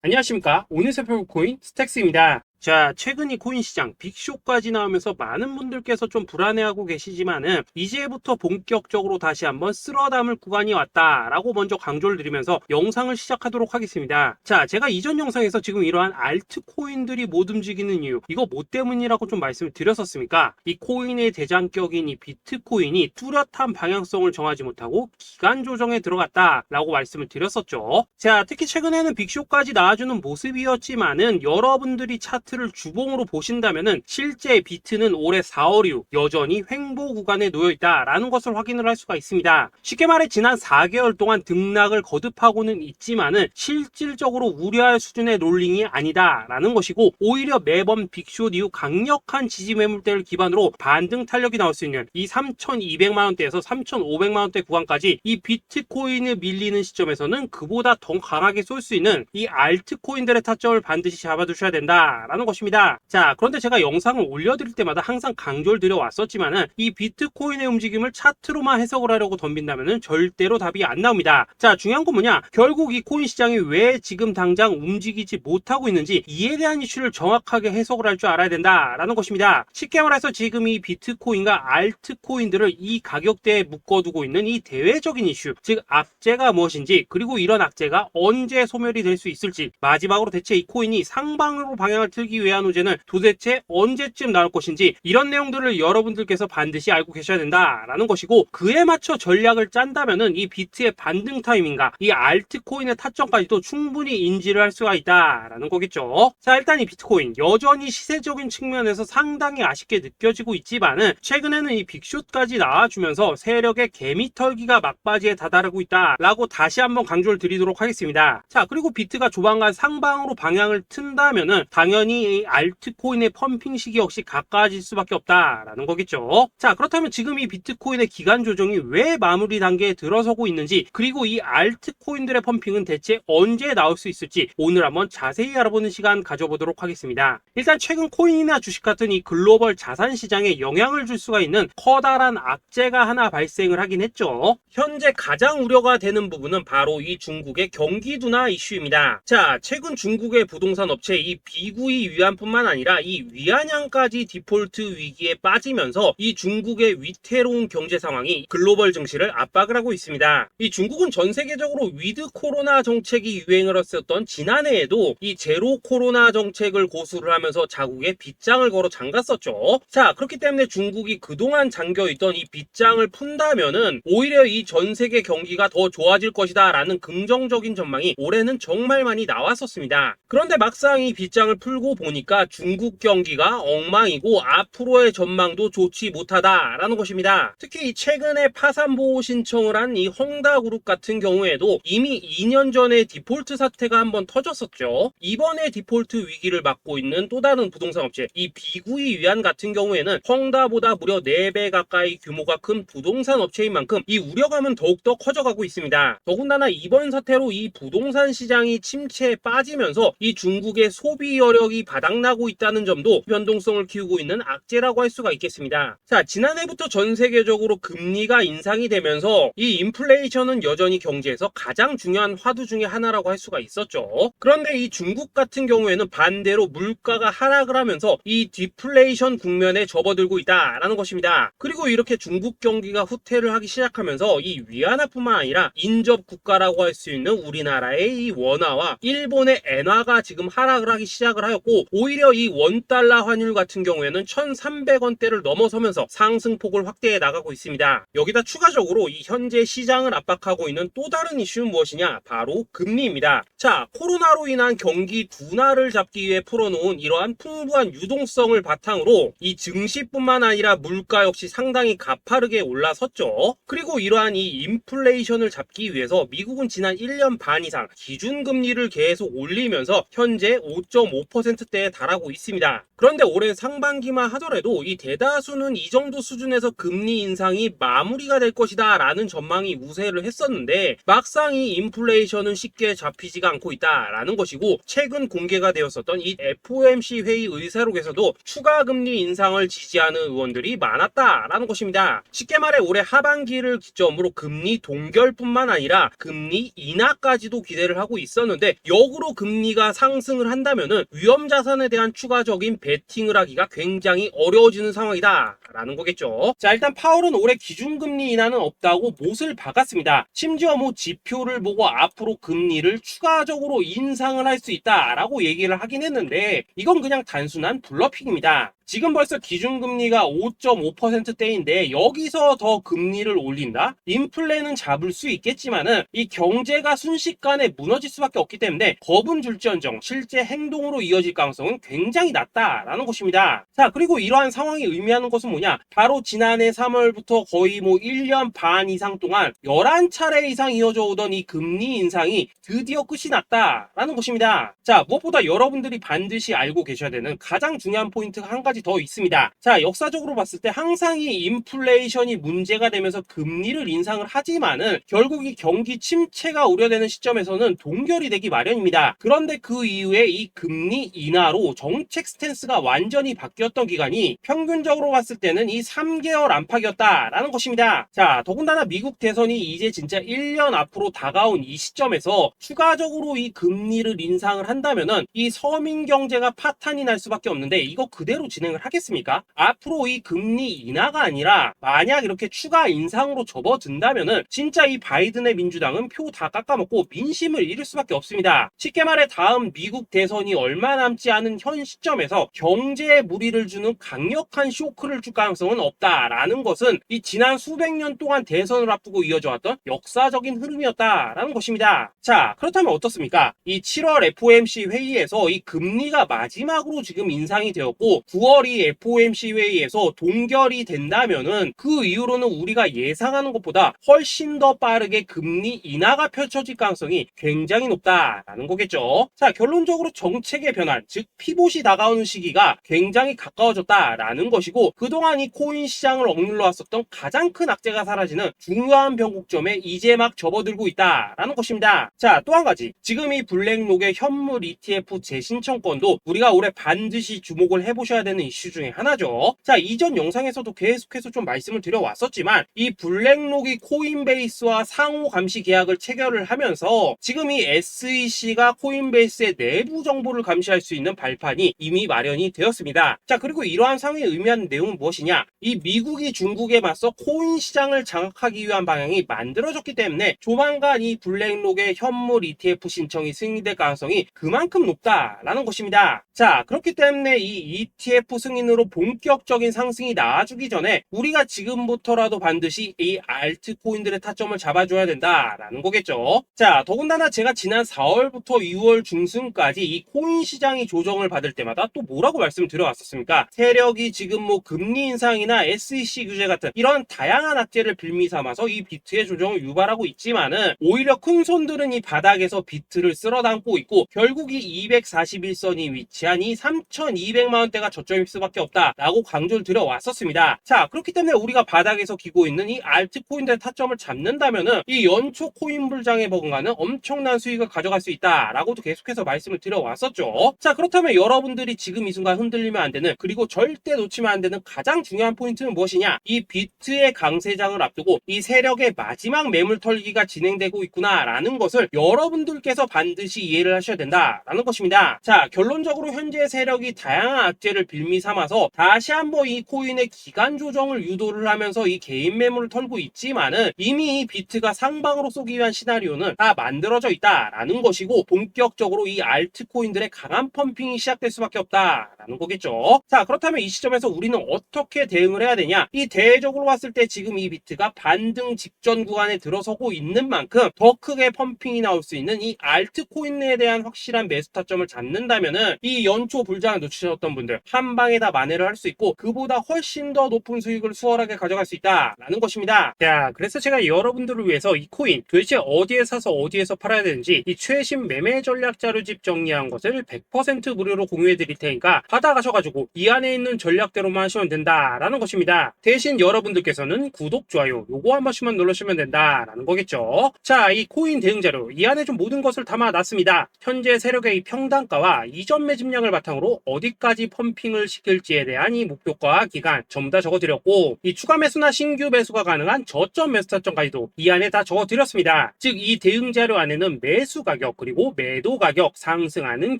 안녕하십니까. 오늘 살펴볼 코인 스택스입니다. 자, 최근 이 코인 시장 빅쇼까지 나오면서 많은 분들께서 좀 불안해하고 계시지만은 이제부터 본격적으로 다시 한번 쓸어담을 구간이 왔다라고 먼저 강조를 드리면서 영상을 시작하도록 하겠습니다. 자, 제가 이전 영상에서 지금 이러한 알트코인들이 못 움직이는 이유, 이거 뭐 때문이라고 좀 말씀을 드렸었습니까? 이 코인의 대장격인 이 비트코인이 뚜렷한 방향성을 정하지 못하고 기간 조정에 들어갔다라고 말씀을 드렸었죠. 자, 특히 최근에는 빅쇼까지 나와주는 모습이었지만은 여러분들이 차트를 주봉으로 보신다면은 실제 비트는 올해 4월 이후 여전히 횡보 구간에 놓여 있다라는 것을 확인을 할 수가 있습니다. 쉽게 말해 지난 4개월 동안 등락을 거듭하고는 있지만은 실질적으로 우려할 수준의 롤링이 아니다라는 것이고, 오히려 매번 빅숏 이후 강력한 지지 매물대를 기반으로 반등 탄력이 나올 수 있는 이 3,200만 원대에서 3,500만 원대 구간까지 이 비트코인을 밀리는 시점에서는 그보다 더 강하게 쏠 수 있는 이 알트코인들의 타점을 반드시 잡아두셔야 된다라는 것입니다. 자, 그런데 제가 영상을 올려드릴 때마다 항상 강조를 드려왔었지만은 이 비트코인의 움직임을 차트로만 해석을 하려고 덤빈다면은 절대로 답이 안 나옵니다. 자, 중요한 건 뭐냐? 결국 이 코인 시장이 왜 지금 당장 움직이지 못하고 있는지, 이에 대한 이슈를 정확하게 해석을 할 줄 알아야 된다라는 것입니다. 쉽게 말해서 지금 이 비트코인과 알트코인들을 이 가격대에 묶어두고 있는 이 대외적인 이슈, 즉 악재가 무엇인지, 그리고 이런 악재가 언제 소멸이 될 수 있을지, 마지막으로 대체 이 코인이 상방으로 방향을 틀기 위한 호재는 도대체 언제쯤 나올 것인지, 이런 내용들을 여러분들께서 반드시 알고 계셔야 된다라는 것이고, 그에 맞춰 전략을 짠다면은 이 비트의 반등 타이밍과 이 알트코인의 타점까지도 충분히 인지를 할 수가 있다라는 거겠죠. 자, 일단 이 비트코인 여전히 시세적인 측면에서 상당히 아쉽게 느껴지고 있지만은 최근에는 이 빅숏까지 나와주면서 세력의 개미털기가 막바지에 다다르고 있다라고 다시 한번 강조를 드리도록 하겠습니다. 자, 그리고 비트가 조만간 상방으로 방향을 튼다면은 당연히 이 알트코인의 펌핑 시기 역시 가까워질 수밖에 없다라는 거겠죠. 자, 그렇다면 지금 이 비트코인의 기간 조정이 왜 마무리 단계에 들어서고 있는지, 그리고 이 알트코인들의 펌핑은 대체 언제 나올 수 있을지 오늘 한번 자세히 알아보는 시간 가져보도록 하겠습니다. 일단 최근 코인이나 주식 같은 이 글로벌 자산 시장에 영향을 줄 수가 있는 커다란 악재가 하나 발생을 하긴 했죠. 현재 가장 우려가 되는 부분은 바로 이 중국의 경기 둔화 이슈입니다. 자, 최근 중국의 부동산 업체 이 비구이 위안뿐만 아니라 이 위안양까지 디폴트 위기에 빠지면서 이 중국의 위태로운 경제 상황이 글로벌 증시를 압박을 하고 있습니다. 이 중국은 전 세계적으로 위드 코로나 정책이 유행을 했었던 지난해에도 이 제로 코로나 정책을 고수를 하면서 자국에 빗장을 걸어 잠갔었죠. 자, 그렇기 때문에 중국이 그동안 잠겨있던 이 빗장을 푼다면은 오히려 이 전 세계 경기가 더 좋아질 것이다 라는 긍정적인 전망이 올해는 정말 많이 나왔었습니다. 그런데 막상 이 빗장을 풀고 보니까 중국 경기가 엉망이고 앞으로의 전망도 좋지 못하다라는 것입니다. 특히 최근에 파산 보호 신청을 한 이 헝다그룹 같은 경우에도 이미 2년 전에 디폴트 사태가 한번 터졌었죠. 이번에 디폴트 위기를 맞고 있는 또 다른 부동산 업체 이 비구이 위안 같은 경우에는 헝다보다 무려 4배 가까이 규모가 큰 부동산 업체인 만큼 이 우려감은 더욱더 커져가고 있습니다. 더군다나 이번 사태로 이 부동산 시장이 침체에 빠지면서 이 중국의 소비 여력이 바닥나고 있다는 점도 변동성을 키우고 있는 악재라고 할 수가 있겠습니다. 자, 지난해부터 전 세계적으로 금리가 인상이 되면서 이 인플레이션은 여전히 경제에서 가장 중요한 화두 중에 하나라고 할 수가 있었죠. 그런데 이 중국 같은 경우에는 반대로 물가가 하락을 하면서 이 디플레이션 국면에 접어들고 있다라는 것입니다. 그리고 이렇게 중국 경기가 후퇴를 하기 시작하면서 이 위안화뿐만 아니라 인접 국가라고 할 수 있는 우리나라의 이 원화와 일본의 엔화가 지금 하락을 하기 시작을 하였고, 오히려 이 원달러 환율 같은 경우에는 1,300원대를 넘어서면서 상승폭을 확대해 나가고 있습니다. 여기다 추가적으로 이 현재 시장을 압박하고 있는 또 다른 이슈는 무엇이냐? 바로 금리입니다. 자, 코로나로 인한 경기 둔화를 잡기 위해 풀어놓은 이러한 풍부한 유동성을 바탕으로 이 증시뿐만 아니라 물가 역시 상당히 가파르게 올라섰죠. 그리고 이러한 이 인플레이션을 잡기 위해서 미국은 지난 1년 반 이상 기준금리를 계속 올리면서 현재 5.5%대에 달하고 있습니다. 그런데 올해 상반기만 하더라도 이 대다수는 이 정도 수준에서 금리 인상이 마무리가 될 것이다 라는 전망이 우세를 했었는데 막상 이 인플레이션은 쉽게 잡히지가 않고 있다라는 것이고, 최근 공개가 되었었던 이 FOMC 회의 의사록에서도 추가 금리 인상을 지지하는 의원들이 많았다라는 것입니다. 쉽게 말해 올해 하반기를 기점으로 금리 동결뿐만 아니라 금리 인하까지도 기대를 하고 있었는데, 역으로 금리가 상승을 한다면은 위험 자산에 대한 추가적인 베팅을 하기가 굉장히 어려워지는 상황이다 라는 거겠죠. 자, 일단 파월은 올해 기준금리 인하는 없다고 못을 박았습니다. 심지어 뭐 지표를 보고 앞으로 금리를 추가적으로 인상을 할 수 있다라고 얘기를 하긴 했는데, 이건 그냥 단순한 블러핑입니다. 지금 벌써 기준금리가 5.5%대인데 여기서 더 금리를 올린다? 인플레는 잡을 수 있겠지만은 이 경제가 순식간에 무너질 수밖에 없기 때문에 겁은 줄지언정 실제 행동으로 이어질 가능성은 굉장히 낮다라는 것입니다. 자, 그리고 이러한 상황이 의미하는 것은 뭐냐? 바로 지난해 3월부터 거의 뭐 1년 반 이상 동안 11차례 이상 이어져 오던 이 금리 인상이 드디어 끝이 났다라는 것입니다. 자, 무엇보다 여러분들이 반드시 알고 계셔야 되는 가장 중요한 포인트가 한 가지 더 있습니다. 자, 역사적으로 봤을 때 항상 이 인플레이션이 문제가 되면서 금리를 인상을 하지만은 결국 이 경기 침체가 우려되는 시점에서는 동결이 되기 마련입니다. 그런데 그 이후에 이 금리 인하로 정책 스탠스가 완전히 바뀌었던 기간이 평균적으로 봤을 때는 이 3개월 안팎이었다라는 것입니다. 자, 더군다나 미국 대선이 이제 진짜 1년 앞으로 다가온 이 시점에서 추가적으로 이 금리를 인상을 한다면은 이 서민 경제가 파탄이 날 수밖에 없는데, 이거 그대로 진행을 하겠습니까? 앞으로 이 금리 인하가 아니라 만약 이렇게 추가 인상으로 접어든다면은 진짜 이 바이든의 민주당은 표 다 깎아먹고 민심을 잃을 수밖에 없습니다. 쉽게 말해 다음 미국 대선이 얼마 남지 않은 현 시점에서 경제에 무리를 주는 강력한 쇼크를 줄 가능성은 없다라는 것은 이 지난 수백 년 동안 대선을 앞두고 이어져 왔던 역사적인 흐름이었다라는 것입니다. 자, 그렇다면 어떻습니까? 이 7월 FOMC 회의에서 이 금리가 마지막으로 지금 인상이 되었고 9월 이 FOMC 회의에서 동결이 된다면은 그 이후로는 우리가 예상하는 것보다 훨씬 더 빠르게 금리 인하가 펼쳐질 가능성이 굉장히 높다라는 거겠죠. 자, 결론적으로 정책의 변환, 즉 피봇이 다가오는 시기가 굉장히 가까워졌다라는 것이고, 그동안 이 코인 시장을 억눌러 왔었던 가장 큰 악재가 사라지는 중요한 변곡점에 이제 막 접어들고 있다라는 것입니다. 자, 또 한 가지, 지금 이 블랙록의 현물 ETF 재신청권도 우리가 올해 반드시 주목을 해보셔야 되는 이슈 중에 하나죠. 자, 이전 영상에서도 계속해서 좀 말씀을 드려왔었지만 이 블랙록이 코인베이스와 상호 감시 계약을 체결을 하면서 지금 이 SEC가 코인베이스의 내부 정보를 감시할 수 있는 발판이 이미 마련이 되었습니다. 자, 그리고 이러한 상황이 의미하는 내용은 무엇이냐? 이 미국이 중국에 맞서 코인 시장을 장악하기 위한 방향이 만들어졌기 때문에 조만간 이 블랙록의 현물 ETF 신청이 승인될 가능성이 그만큼 높다라는 것입니다. 자, 그렇기 때문에 이 ETF 승인으로 본격적인 상승이 나와주기 전에 우리가 지금부터라도 반드시 이 알트코인들의 타점을 잡아줘야 된다라는 거겠죠. 자, 더군다나 제가 지난 4월부터 6월 중순까지 이 코인 시장이 조정을 받을 때마다 또 뭐라고 말씀을 드려왔었습니까? 세력이 지금 뭐 금리 인상이나 SEC 규제 같은 이런 다양한 악재를 빌미 삼아서 이 비트의 조정을 유발하고 있지만은 오히려 큰 손들은 이 바닥에서 비트를 쓸어 담고 있고 결국 이 241선이 위치한 이 3,200만 원대가 저점일 수밖에 없다라고 강조를 드려왔었습니다. 자, 그렇기 때문에 우리가 바닥에서 기고 있는 이 알트코인들의 타점을 잡는다면은 이 연초 코인 불장에 버금가는 엄청난 수익을 가져갈 수 있다라고도 계속해서 말씀을 드려왔었죠. 자, 그렇다면 여러분들이 지금 이 순간 흔들리면 안 되는, 그리고 절대 놓치면 안 되는 가장 중요한 포인트는 무엇이냐? 이 비트의 강세장을 앞두고 이 세력의 마지막 매물 털기가 진행되고 있구나라는 것을 여러분들께서 반드시 이해를 하셔야 된다라는 것입니다. 자, 결론적으로 현재 세력이 다양한 악재를 빌미 삼아서 다시 한번 이 코인의 기간 조정을 유도를 하면서 이 개인 매물을 털고 있지만은 이미 이 비트가 상방으로 쏘기 위한 시나리오는 다 만들어져 있다라는 것이고, 본격적으로 이 알트코인들의 강한 펌핑이 시작될 수밖에 없다라는 거겠죠. 자, 그렇다면 이 시점에서 우리는 어떻게 대응을 해야 되냐? 이 대외적으로 봤을 때 지금 이 비트가 반등 직전 구간에 들어서고 있는 만큼 더 크게 펌핑이 나올 수 있는 이 알트코인에 대한 확실한 매수 타점을 잡는다면은 이 연초 불장을 놓치셨던 분들 한 방에 다 만회를 할 수 있고 그보다 훨씬 더 높은 수익을 수월하게 가져갈 수 있다라는 것입니다. 자, 그래서 제가 여러분들을 위해서 이 코인 도대체 어디에 사서 어디에서 팔아야 되는지 이 최신 매매 전략 자료집 정리한 것을 100% 무료로 공유해 드릴 테니까 받아가셔가지고 이 안에 있는 전략대로만 하시면 된다라는 것입니다. 대신 여러분들께서는 구독, 좋아요 요거 한 번씩만 눌러주시면 된다라는 거겠죠. 자, 이 코인 대응 자료 이 안에 좀 모든 것을 담아놨습니다. 현재 세력의 이 평단가와 이전 매집량을 바탕으로 어디까지 펌핑을 시킬지에 대한 이 목표가 기간 전부 다 적어드렸고 이 추가 매수나 신규 매수가 가능한 저점 매수 타점까지도 이 안에 다 적어드렸습니다. 즉 이 대응 자료 안에는 매수 가격 그리고 매도 가격 상승하는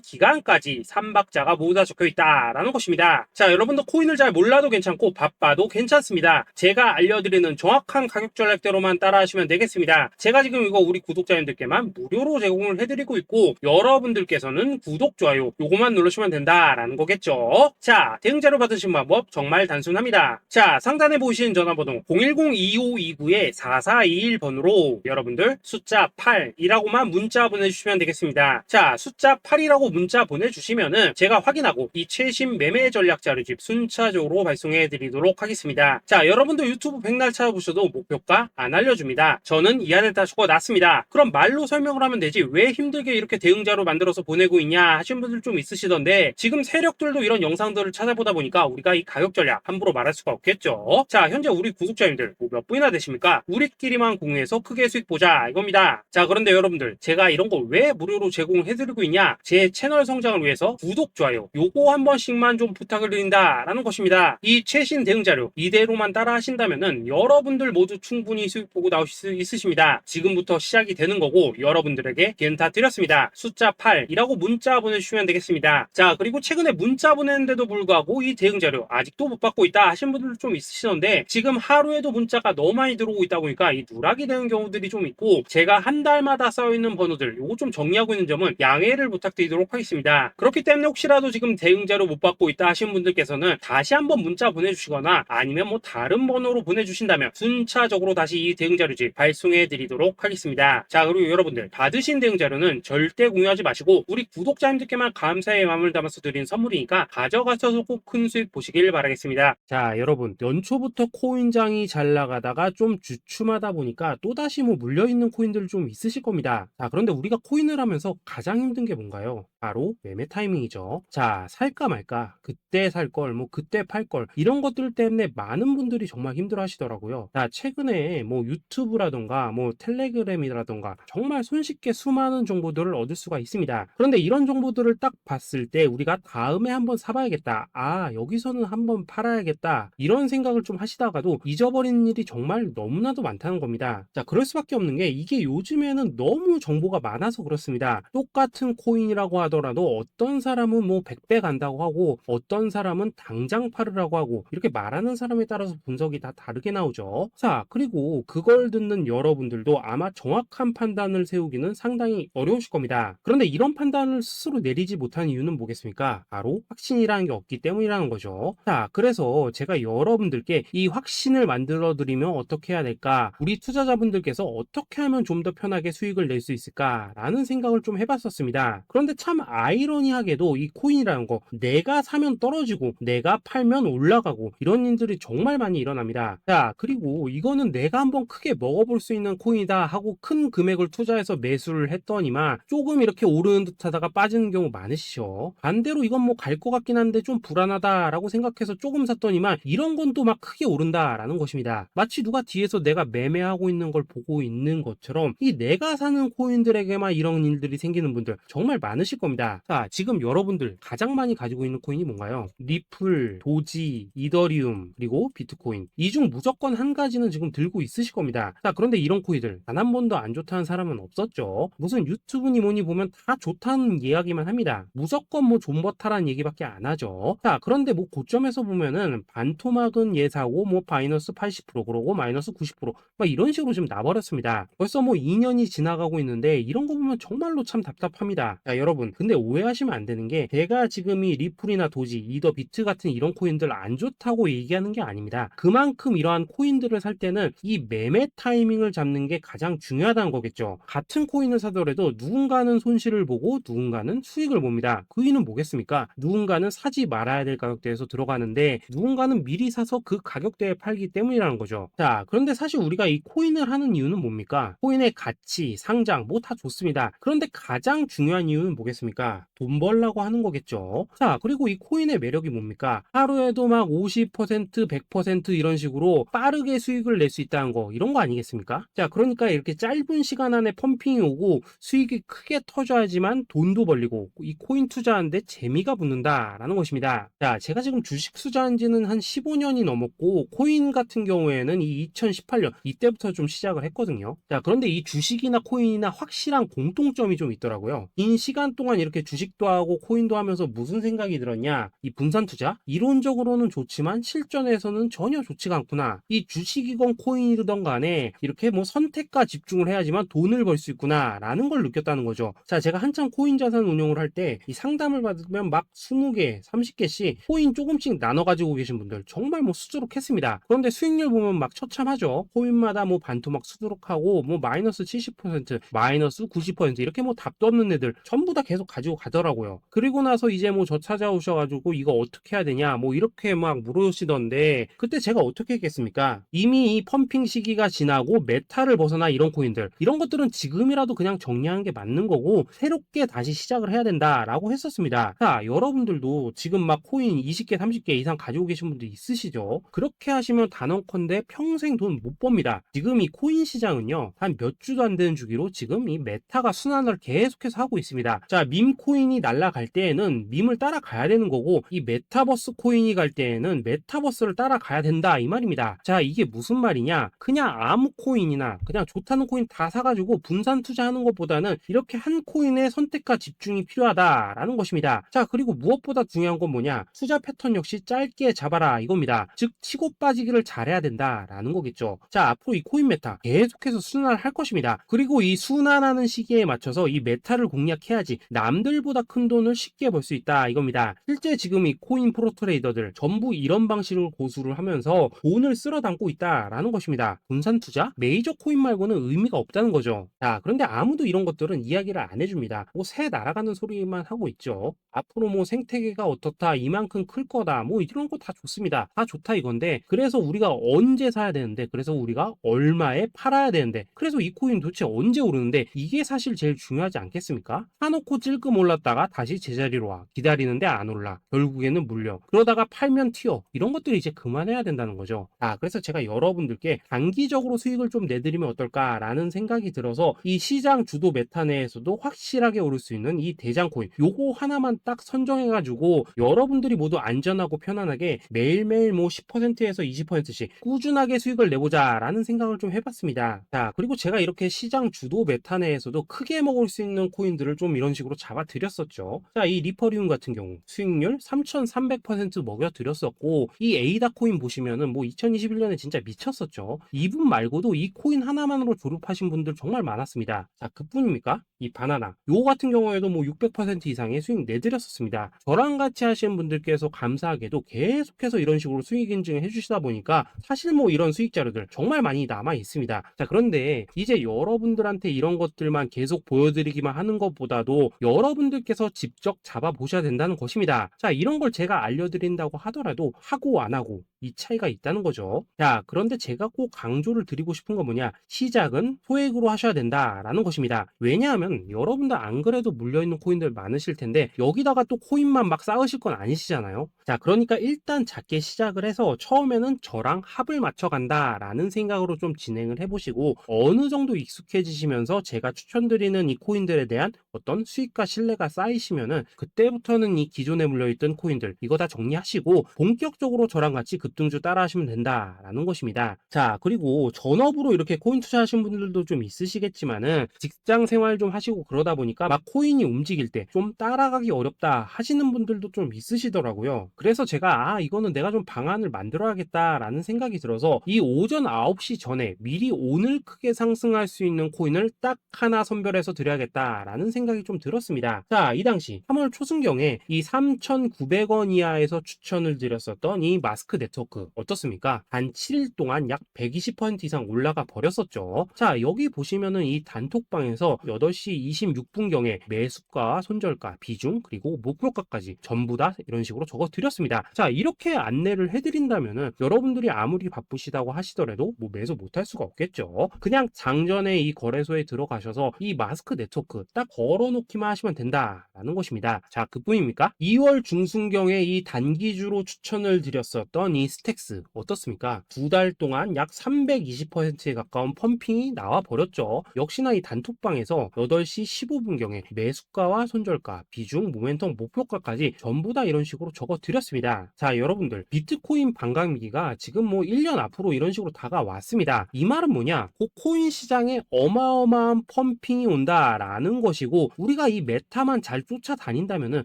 기간까지 3박자가 모두 다 적혀 있다라는 것입니다. 자, 여러분도 코인을 잘 몰라도 괜찮고 바빠도 괜찮습니다. 제가 알려드리는 정확한 가격 전략대로만 따라하시면 되겠습니다. 제가 지금 이거 우리 구독자님들께만 무료로 제공을 해드리고 있고 여러분들께서는 구독, 좋아요 요거만 누르시면 된다라는 거겠죠. 자, 대응 자료 받으신 방법 정말 단순합니다. 자, 상단에 보이시는 전화번호 010-2529-4421번으로 여러분들 숫자 8이라고만 문자 보내주시면 되겠습니다. 자, 숫자 8이라고 문자 보내주시면은 제가 확인하고 이 최신 매매 전략 자료집 순차적으로 발송해 드리도록 하겠습니다. 자, 여러분도 유튜브 백날 찾아보셔도 목표가 안 알려줍니다. 저는 이 안에 다 적어놨습니다. 그럼 말로 설명을 하면 되지 왜 힘들게 이렇게 대응 자료 만들어서 보내고 있냐 하신 분들 좀 있으시던데 지금 세력들도 이런 영상들을 찾아보다 보니까 우리가 이 가격 전략 함부로 말할 수가 없겠죠. 자, 현재 우리 구독자님들 몇 분이나 되십니까? 우리끼리만 공유해서 크게 수익 보자 이겁니다. 자, 그런데 여러분들 제가 이런 거 왜 무료로 제공해드리고 있냐? 제 채널 성장을 위해서 구독, 좋아요 요거 한 번씩만 좀 부탁을 드린다라는 것입니다. 이 최신 대응 자료 이대로만 따라 하신다면은 여러분들 모두 충분히 수익 보고 나오실 수 있으십니다. 지금부터 시작이 되는 거고 여러분들에게 기회는 다 드렸습니다. 숫자 8이라고 문자 보내주시면 되겠습니다. 자, 그리고 최근에 문자 보냈는데도 불구하고 이 대응 자료 아직도 못 받고 있다 하신 분들 좀 있으시던데 지금 하루에도 문자가 너무 많이 들어오고 있다 보니까 이 누락이 되는 경우들이 좀 있고 제가 한 달마다 쌓여있는 번호들 요거 좀 정리하고 있는 점은 양해를 부탁드리도록 하겠습니다. 그렇기 때문에 혹시라도 지금 대응 자료 못 받고 있다 하신 분들께서는 다시 한번 문자 보내주시거나 아니면 뭐 다른 번호로 보내주신다면 순차적으로 다시 이 대응 자료집 발송해 드리도록 하겠습니다. 자, 그리고 여러분들 받으신 대응 자료는 절대 공유하지 마시고 우리 구독자님들께만 감사의 마음을 담아서 드린 선물이니까 가져가셔서 꼭 큰 수익 보시길 바라겠습니다. 자, 여러분 연초부터 코인장이 잘 나가다가 좀 주춤하다 보니까 또다시 뭐 물려있는 코인들 좀 있으실 겁니다. 자, 그런데 우리가 코인을 하면서 가장 힘든 게 뭔가요? 바로 매매 타이밍이죠. 자, 살까 말까 그때 살 걸 뭐 그때 팔 걸 이런 것들 때문에 많은 분들이 정말 힘들어 하시더라고요. 자, 최근에 뭐 유튜브라던가 뭐 텔레그램이라던가 정말 손쉽게 수많은 정보들을 얻을 수가 있습니다. 그런데 이런 정보들을 딱 봤을 때 우리가 다음에 한번 사봐야겠다, 아 여기서는 한번 팔아야겠다 이런 생각을 좀 하시다가도 잊어버리는 일이 정말 너무나도 많다는 겁니다. 자, 그럴 수밖에 없는 게 이게 요즘에는 너무 정보가 많아서 그렇습니다. 똑같은 코인이라고 하더라도 어떤 사람은 뭐 100배 간다고 하고 어떤 사람은 당장 팔으라고 하고 이렇게 말하는 사람에 따라서 분석이 다 다르게 나오죠. 자, 그리고 그걸 듣는 여러분들도 아마 정확한 판단을 세우기는 상당히 어려우실 겁니다. 그런데 이런 판단을 스스로 내리지 못하는 이유는 뭐겠습니까? 바로 확신이라는 게 없기 때문이라는 거죠. 자, 그래서 제가 여러분들께 이 확신을 만들어 드리면 어떻게 해야 될까? 우리 투자자분들께서 어떻게 하면 좀 더 편하게 수익을 낼 수 있을까? 라는 생각을 좀 해봤었습니다. 그런데 참 아이러니하게도 이 코인이라는 거 내가 사면 떨어지고 내가 팔면 올라가고 이런 일들이 정말 많이 일어납니다. 자, 그리고 이거는 내가 한번 크게 먹어볼 수 있는 코인이다 하고 큰 금액을 투자해서 매수를 했더니만 조금 이렇게 오르는 듯 하다가 빠지는 경우 많으시죠. 반대로 이건 뭐 갈 것 같긴 한데 좀 불안하다라고 생각해서 조금 샀더니만 이런 건 또 막 크게 오른다라는 것입니다. 마치 누가 뒤에서 내가 매매하고 있는 걸 보고 있는 것처럼 이 내가 사는 코인들에게만 이런 일들이 생기는 분들 정말 많으실 겁니다. 자, 지금 여러분들 가장 많이 가지고 있는 코인이 뭔가요? 리플, 도지, 이더리움, 그리고 비트코인. 이 중 무조건 한 가지는 지금 들고 있으실 겁니다. 자, 그런데 이런 코인들 단 한 번도 안 좋다는 사람은 없었죠. 무슨 유튜브니 뭐니 보면 다 좋다는 이야기만 합니다. 무조건 뭐 존버타라는 얘기밖에 안 하죠. 자, 그런데 뭐 고점에서 보면은 반토막은 예사고 뭐 마이너스 80% 그러고 마이너스 90%막 이런 식으로 지금 나버렸습니다. 벌써 뭐 2년이 지나가고 있는데 이런 거 보면 정말로 참 답답합니다. 자, 여러분 근데 오해하시면 안 되는 게 제가 지금 이 리플이나 도지, 이더, 비트 같은 이런 코인들 안 좋다고 얘기하는 게 아닙니다. 그만큼 이러한 코인들을 살 때는 이 매매 타이밍을 잡는 게 가장 중요하다는 거겠죠. 같은 코인을 사더라도 누군가는 손실을 보고 누군가는 수익을 봅니다. 그 이유는 뭐겠습니까? 누군가는 사지 말아야 될 가격대에서 들어가는데 누군가는 미리 사서 그 가격대에 팔기 때문이라는 거죠. 자, 그런데 사실 우리가 이 코인을 하는 이유는 뭡니까? 코인의 가치, 상장 뭐 다 좋습니다. 그런데 가장 중요한 이유는 뭐겠습니까? 돈 벌라고 하는 거겠죠. 자, 그리고 이 코인의 매력이 뭡니까? 하루에도 막 50%, 100% 이런 식으로 빠르게 수익을 낼 수 있다는 거, 이런 거 아니겠습니까? 자, 그러니까 이렇게 짧은 시간 안에 펌핑이 오고 수익이 크게 터져야지만 돈도 벌리고 이 코인 투자하는데 재미가 붙는다라는 것입니다. 자, 제가 지금 주식 투자한 지는 한 15년이 넘었고 코인 같은 경우에는 이 2018년 이때부터 좀 시작을 했거든요. 자, 그런데 이 주식이나 코인이나 확실한 공통점이 좀 있더라고요. 긴 시간 동안 이렇게 주식도 하고 코인도 하면서 무슨 생각이 들었냐? 이 분산 투자? 이론적으로는 좋지만 실전에서는 전혀 좋지가 않구나. 이 주식이건 코인이든 간에 이렇게 뭐 선택과 집중을 해야지만 돈을 벌 수 있구나 라는 걸 느꼈다는 거죠. 자, 제가 한참 코인 자산 운용을 할 때 이 상담을 받으면 막 20개, 30개씩 코인 조금씩 나눠 가지고 계신 분들 정말 뭐 수두룩했습니다. 그런데 수익률 보면 막 처참하죠. 코인마다 뭐 반토막 수두룩하고 뭐 마이너스 70%, 마이너스 90% 이렇게 뭐 답도 없는 애들 전부 다 계속 가지고 가더라고요. 그리고 나서 이제 뭐 저 찾아오셔가지고 이거 어떻게 해야 되냐 뭐 이렇게 막 물으시던데 그때 제가 어떻게 했겠습니까? 이미 이 펌핑 시기가 지나고 메타를 벗어나 이런 코인들 이런 것들은 지금이라도 그냥 정리하는 게 맞는 거고 새롭게 다시 시작을 해야 된다라고 했었습니다. 자, 여러분들도 지금 막 코인 20개, 30개 이상 가지고 계신 분들 있으시죠? 그렇게 하시면 단언컨대 평생 돈 못 법니다. 지금 이 코인 시장은요 한 몇 주도 안 되는 주기로 지금 이 메타가 순환을 계속해서 하고 있습니다. 자, 밈 코인이 날아갈 때에는 밈을 따라가야 되는 거고 이 메타버스 코인이 갈 때에는 메타버스를 따라가야 된다 이 말입니다. 자, 이게 무슨 말이냐? 그냥 아무 코인이나 그냥 좋다는 코인 다 사가지고 분산 투자하는 것보다는 이렇게 한 코인의 선택과 집중이 필요하다라는 것입니다. 자, 그리고 무엇보다 중요한 건 뭐냐? 투자 패턴 역시 짧게 잡아라 이겁니다. 즉 치고 빠지기를 잘해야 된다라는 거겠죠. 자, 앞으로 이 코인 메타 계속해서 순환을 할 것입니다. 그리고 이 순환하는 시기에 맞춰서 이 메타를 공략해야지 남들보다 큰 돈을 쉽게 벌 수 있다 이겁니다. 실제 지금 이 코인 프로 트레이더들 전부 이런 방식을 고수를 하면서 돈을 쓸어 담고 있다라는 것입니다. 분산 투자? 메이저 코인 말고는 의미가 없다는 거죠. 자, 그런데 아무도 이런 것들은 이야기를 안 해줍니다. 뭐 새 날아가는 소리만 하고 있죠. 앞으로 뭐 생태계가 어떻다, 이만큼 클 거다, 뭐 이런 거 다 좋습니다. 다 좋다 이건데 그래서 우리가 언제 사야 되는데 그래서 우리가 얼마에 팔아야 되는데 그래서 이 코인 도대체 언제 오르는데 이게 사실 제일 중요하지 않겠습니까? 사놓고 찔끔 올랐다가 다시 제자리로 와 기다리는데 안 올라 결국에는 물려 그러다가 팔면 튀어 이런 것들이 이제 그만해야 된다는 거죠. 그래서 제가 여러분들께 단기적으로 수익을 좀 내드리면 어떨까라는 생각이 들어서 이 시장 주도 메타 내에서도 확실하게 오를 수 있는 이 대장 코인 요거 하나만 딱 선정해가지고 여러분들이 모두 안전하고 편안하게 매일매일 뭐 10%에서 20%씩 꾸준하게 수익을 내보자 라는 생각을 좀 해봤습니다. 자, 그리고 제가 이렇게 시장 주도 메타 내에서도 크게 먹을 수 있는 코인들을 좀 이런 식으로 잡아드렸었죠. 자, 이 리퍼리움 같은 경우 수익률 3300% 먹여드렸었고 이 에이다 코인 보시면은 뭐 2021년에 진짜 미쳤었죠. 이분 말고도 이 코인 하나만으로 졸업하신 분들 정말 많았습니다. 자, 그뿐입니까? 이 바나나 요거 같은 경우에도 뭐 600% 이상의 수익 내드렸었습니다. 저랑 같이 하시는 분들께서 감사하게도 계속해서 이런 식으로 수익 인증을 해주시다 보니까 사실 뭐 이런 수익 자료들 정말 많이 남아 있습니다. 자, 그런데 이제 여러분들한테 이런 것들만 계속 보여드리기만 하는 것보다도 여러분들께서 직접 잡아보셔야 된다는 것입니다. 자, 이런 걸 제가 알려드린다고 하더라도 하고 안 하고 이 차이가 있다는 거죠. 자, 그런데 제가 꼭 강조를 드리고 싶은 건 뭐냐? 시작은 소액으로 하셔야 된다라는 것입니다. 왜냐하면 여러분들 안 그래도 물려있는 코인들 많으실 텐데 여기다가 또 코인만 막 쌓으실 건 아니시잖아요. 자, 그러니까 일단 작게 시작을 해서 처음에는 저랑 합을 맞춰 간다라는 생각으로 좀 진행을 해보시고 어느 정도 익숙해지시면서 제가 추천드리는 이 코인들에 대한 어떤 수익과 신뢰가 쌓이시면은 그때부터는 이 기존에 물려있던 코인들 이거 다 정리하시고 본격적으로 저랑 같이 급등주 따라 하시면 된다라는 것입니다. 자, 그리고 전업으로 이렇게 코인 투자하시는 분들도 좀 있으시겠지만은 직장 생활 좀 하시고 그러다 보니까 막 코인이 움직일 때 좀 따라가기 어렵다 하시는 분들도 좀 있으시더라고요. 그래서 제가 이거는 내가 좀 방안을 만들어야겠다라는 생각이 들어서 이 오전 9시 전에 미리 오늘 크게 상승할 수 있는 코인을 딱 하나 선별해서 드려야겠다라는 생각이 좀 들었습니다. 자, 이 당시 3월 초순경에 이 3,900원 이하에서 추천을 드렸었던 이 마스크 네트워크 어떻습니까? 단 7일 동안 약 120% 이상 올라가 버렸었죠. 자, 여기 보시면은 이 단톡방에서 8시 26분경에 매수가, 손절가, 비중, 그리고 목표가까지 전부 다 전부다 이런 식으로 적어 드렸습니다. 자, 이렇게 안내를 해드린다면은 여러분들이 아무리 바쁘시다고 하시더라도 뭐 매수 못할 수가 없겠죠. 그냥 장전에 이 거래소에 들어가셔서 이 마스크 네트워크 딱 걸어놓기만 하시면 된다라는 것입니다. 자, 그뿐입니까? 2월 중순경에 이 단기주로 추천을 드렸었던 이 스택스 어떻습니까? 2달 동안 약 320%에 가까운 펌핑이 나와 버렸죠. 역시나 이 단톡방에서 8시 15분경에 매수가와 손절가, 비중, 모멘텀, 목표가까지 전부 다 이런 식으로 적어 드렸습니다. 자, 여러분들 비트코인 반감기가 지금 뭐 1년 앞으로 이런 식으로 다가왔습니다. 이 말은 뭐냐? 그 코인 시장에 어마어마한 펌핑이 온다라는 것이고, 우리가 이 메타만 잘 쫓아다닌다면은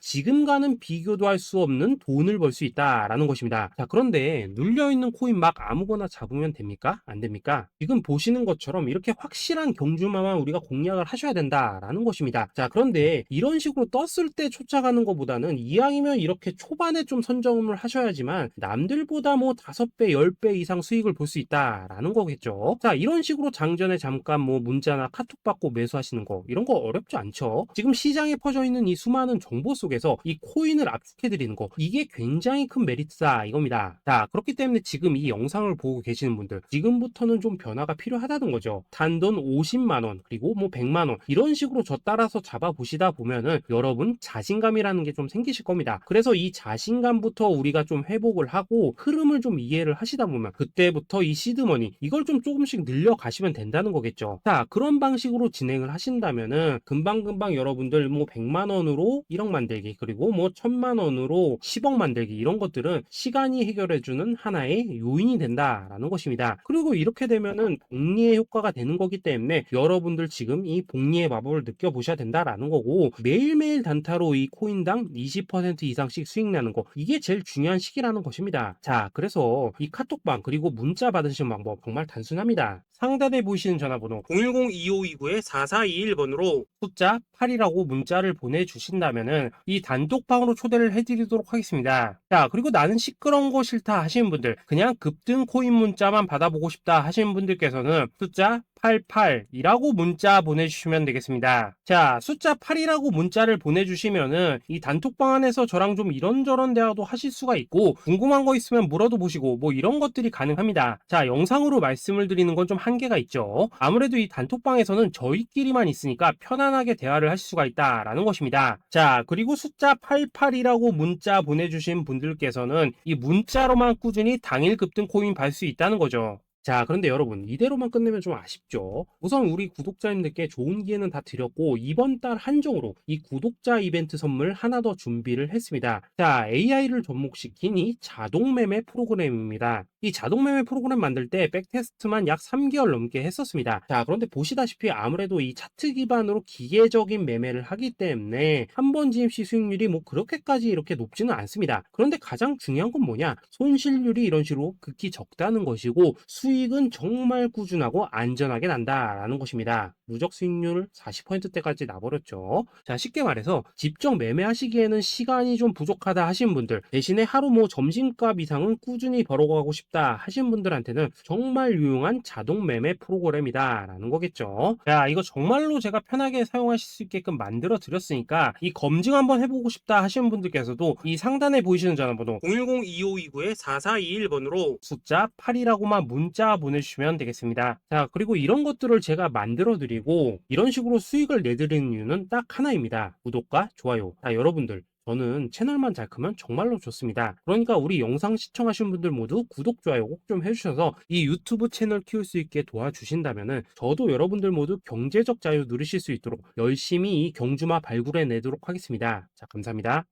지금과는 비교도 할 수 없는 돈을 벌 수 있다라는 것입니다. 자, 그런데 눌려있는 코인 막 아무거나 잡으면 됩니까? 안 됩니까? 지금 보시는 것처럼 이렇게 확실한 경주마만 우리가 공략을 하셔야 된다라는 것입니다. 자, 그런데 이런 식으로 떴을 때 쫓아가는 것보다는 이왕이면 이렇게 초반에 좀 선점을 하셔야지만 남들보다 뭐 5배, 10배 이상 수익을 볼 수 있다라는 거겠죠. 자, 이런 식으로 장전에 잠깐 뭐 문자나 카톡 받고 매수하시는 거 이런 거 어렵지 않죠. 지금 시장에 퍼져 있는 이 수많은 정보 속에서 이 코인을 압축해 드리는 거, 이게 굉장히 큰 메리트다 이겁니다. 자, 그렇기 때문에 지금 이 영상을 보고 계시는 분들, 지금부터는 좀 변화가 필요하다는 거죠. 단돈 50만 원 그리고 뭐 100만 원 이런 식으로 저 따라서 잡아 보시다 보면은 여러분 자신감이라는 게 좀 생기실 겁니다. 그래서 이 자신감부터 우리가 좀 회복을 하고 흐름을 좀 이해를 하시다 보면 그때부터 이 시드머니 이걸 좀 조금씩 늘려 가시면 된다는 거겠죠. 자, 그런 방식으로 진행을 하신다면은 금방금방 여러분들 뭐 100만 원으로 1억 만들기, 그리고 뭐 1000만 원으로 10억 만들기, 이런 것들은 시간이 해결해주는 하나의 요인이 된다라는 것입니다. 그리고 이렇게 되면은 복리의 효과가 되는 거기 때문에 여러분들 지금 이 복리의 마법을 느껴보셔야 된다라는 거고, 매일매일 단타로 이 코인당 20% 이상씩 수익 나는 거, 이게 제일 중요한 시기라는 것입니다. 자, 그래서 이 카톡방 그리고 문자 받으시는 방법 정말 단순합니다. 상단에 보이시는 전화번호 010-2529-4421번으로 숫자 8이라고 문자를 보내주신다면은 이 단톡방으로 초대를 해드리도록 하겠습니다. 자, 그리고 나는 시끄러운 거 싫다 하시는 분들, 그냥 급등 코인 문자만 받아보고 싶다 하시는 분들께서는 숫자 88이라고 문자 보내주시면 되겠습니다. 자, 숫자 8이라고 문자를 보내주시면은 이 단톡방 안에서 저랑 좀 이런저런 대화도 하실 수가 있고, 궁금한 거 있으면 물어도 보시고 뭐 이런 것들이 가능합니다. 자, 영상으로 말씀을 드리는 건 좀 한계가 있죠. 아무래도 이 단톡방에서는 저희끼리만 있으니까 편안하게 대화를 하실 수가 있다라는 것입니다. 자, 그리고 숫자 88이라고 문자 보내주신 분들께서는 이 문자로만 꾸준히 당일 급등 코인 받을 수 있다는 거죠. 자, 그런데 여러분 이대로만 끝내면 좀 아쉽죠. 우선 우리 구독자님들께 좋은 기회는 다 드렸고, 이번 달 한정으로 이 구독자 이벤트 선물 하나 더 준비를 했습니다. 자, AI를 접목시킨 이 자동 매매 프로그램입니다. 이 자동 매매 프로그램 만들 때 백테스트만 약 3개월 넘게 했었습니다. 자, 그런데 보시다시피 아무래도 이 차트 기반으로 기계적인 매매를 하기 때문에 한 번 지입 시 수익률이 뭐 그렇게까지 이렇게 높지는 않습니다. 그런데 가장 중요한 건 뭐냐? 손실률이 이런 식으로 극히 적다는 것이고, 수익은 정말 꾸준하고 안전하게 난다라는 것입니다. 누적 수익률 40%대까지 나버렸죠. 자, 쉽게 말해서 직접 매매하시기에는 시간이 좀 부족하다 하시는 분들, 대신에 하루 뭐 점심값 이상은 꾸준히 벌어가고 싶다 하시는 분들한테는 정말 유용한 자동 매매 프로그램이다 라는 거겠죠. 자, 이거 정말로 제가 편하게 사용하실 수 있게끔 만들어 드렸으니까 이 검증 한번 해보고 싶다 하시는 분들께서도 이 상단에 보이시는 전화번호 010-2529-4421번으로 숫자 8이라고만 문자 보내주시면 되겠습니다. 자, 그리고 이런 것들을 제가 만들어 드리고 이런 식으로 수익을 내드리는 이유는 딱 하나입니다. 구독과 좋아요. 자, 여러분들 저는 채널만 잘 크면 정말로 좋습니다. 그러니까 우리 영상 시청하시는 분들 모두 구독, 좋아요 꼭 좀 해주셔서 이 유튜브 채널 키울 수 있게 도와주신다면은 저도 여러분들 모두 경제적 자유 누리실 수 있도록 열심히 이 경주마 발굴해 내도록 하겠습니다. 자, 감사합니다.